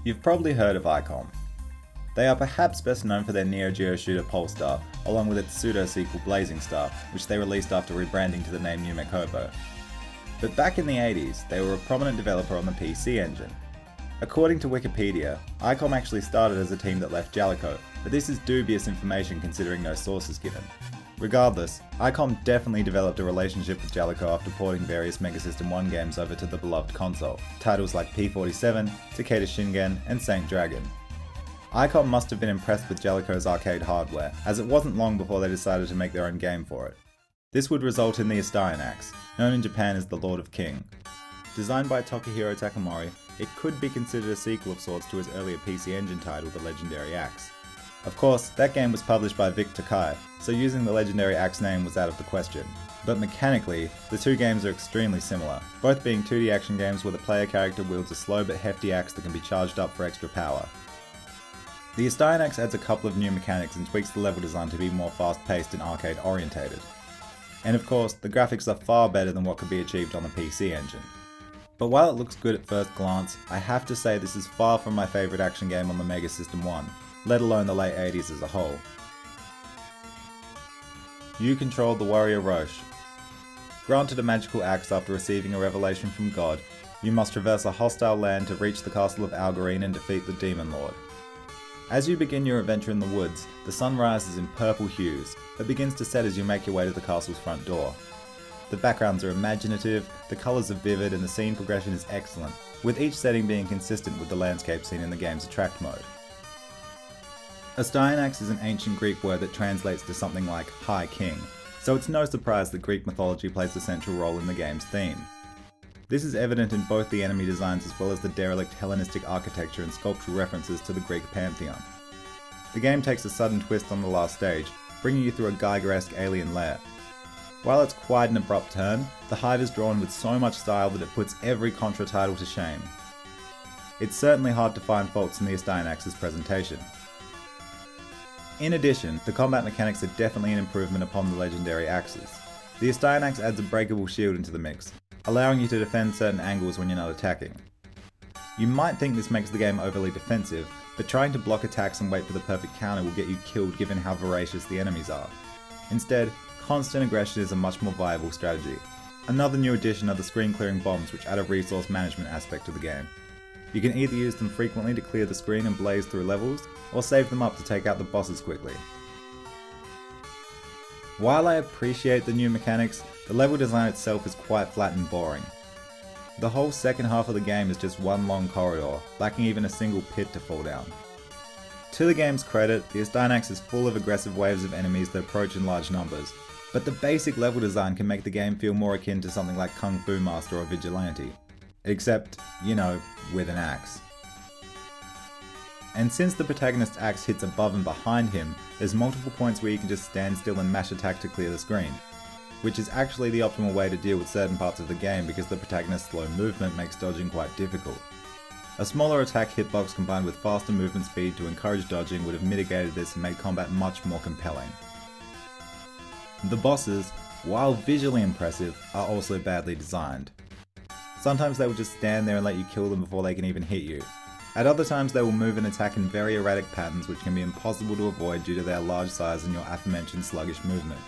You've probably heard of Aicom. They are perhaps best known for their Neo Geo shooter Polestar, along with its pseudo-sequel Blazing Star, which they released after rebranding to the name Yume Kobo. But back in the 80s, they were a prominent developer on the PC Engine. According to Wikipedia, Aicom actually started as a team that left Jaleco, but this is dubious information considering no sources given. Regardless, Aicom definitely developed a relationship with Jaleco after porting various Mega System 1 games over to the beloved console, titles like P-47, Takeda Shingen, and Saint Dragon. Aicom must have been impressed with Jaleco's arcade hardware, as it wasn't long before they decided to make their own game for it. This would result in the Astyanax, known in Japan as the Lord of King. Designed by Tokuhiro Takemori, it could be considered a sequel of sorts to his earlier PC Engine title, The Legendary Axe. Of course, that game was published by Vic Tokai, so using the Legendary Axe name was out of the question. But mechanically, the two games are extremely similar, both being 2D action games where the player character wields a slow but hefty axe that can be charged up for extra power. The Astyanax adds a couple of new mechanics and tweaks the level design to be more fast-paced and arcade-orientated. And of course, the graphics are far better than what could be achieved on the PC Engine. But while it looks good at first glance, I have to say this is far from my favourite action game on the Mega System 1, let alone the late 80s as a whole. You control the warrior Roche. Granted a magical axe after receiving a revelation from God, you must traverse a hostile land to reach the castle of Algarine and defeat the Demon Lord. As you begin your adventure in the woods, the sun rises in purple hues, but begins to set as you make your way to the castle's front door. The backgrounds are imaginative, the colours are vivid, and the scene progression is excellent, with each setting being consistent with the landscape seen in the game's Attract mode. Astyanax is an ancient Greek word that translates to something like High King, so it's no surprise that Greek mythology plays a central role in the game's theme. This is evident in both the enemy designs as well as the derelict Hellenistic architecture and sculptural references to the Greek pantheon. The game takes a sudden twist on the last stage, bringing you through a Geiger-esque alien lair. While it's quite an abrupt turn, the Hive is drawn with so much style that it puts every Contra title to shame. It's certainly hard to find faults in the Astyanax's presentation. In addition, the combat mechanics are definitely an improvement upon the legendary axes. The Astyanax adds a breakable shield into the mix, allowing you to defend certain angles when you're not attacking. You might think this makes the game overly defensive, but trying to block attacks and wait for the perfect counter will get you killed given how voracious the enemies are. Instead, constant aggression is a much more viable strategy. Another new addition are the screen clearing bombs, which add a resource management aspect to the game. You can either use them frequently to clear the screen and blaze through levels, or save them up to take out the bosses quickly. While I appreciate the new mechanics, the level design itself is quite flat and boring. The whole second half of the game is just one long corridor, lacking even a single pit to fall down. To the game's credit, the Astyanax is full of aggressive waves of enemies that approach in large numbers, but the basic level design can make the game feel more akin to something like Kung Fu Master or Vigilante. Except, you know, with an axe. And since the protagonist's axe hits above and behind him, there's multiple points where you can just stand still and mash attack to clear the screen, which is actually the optimal way to deal with certain parts of the game because the protagonist's slow movement makes dodging quite difficult. A smaller attack hitbox combined with faster movement speed to encourage dodging would have mitigated this and made combat much more compelling. The bosses, while visually impressive, are also badly designed. Sometimes they will just stand there and let you kill them before they can even hit you. At other times they will move and attack in very erratic patterns which can be impossible to avoid due to their large size and your aforementioned sluggish movement.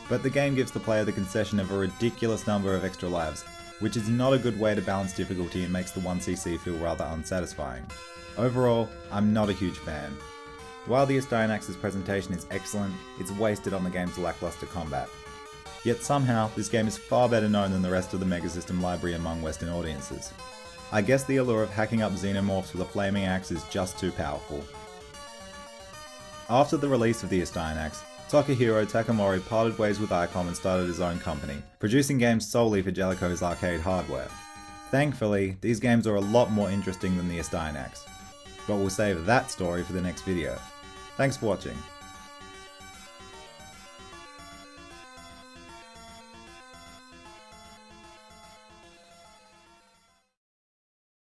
But the game gives the player the concession of a ridiculous number of extra lives, which is not a good way to balance difficulty and makes the 1cc feel rather unsatisfying. Overall, I'm not a huge fan. While the Astyanax's presentation is excellent, it's wasted on the game's lackluster combat. Yet somehow, this game is far better known than the rest of the Mega System library among Western audiences. I guess the allure of hacking up xenomorphs with a flaming axe is just too powerful. After the release of the Astyanax, Tokuhiro Takemori parted ways with Aicom and started his own company, producing games solely for Jaleco's arcade hardware. Thankfully, these games are a lot more interesting than the Astyanax. But we'll save that story for the next video. Thanks for watching.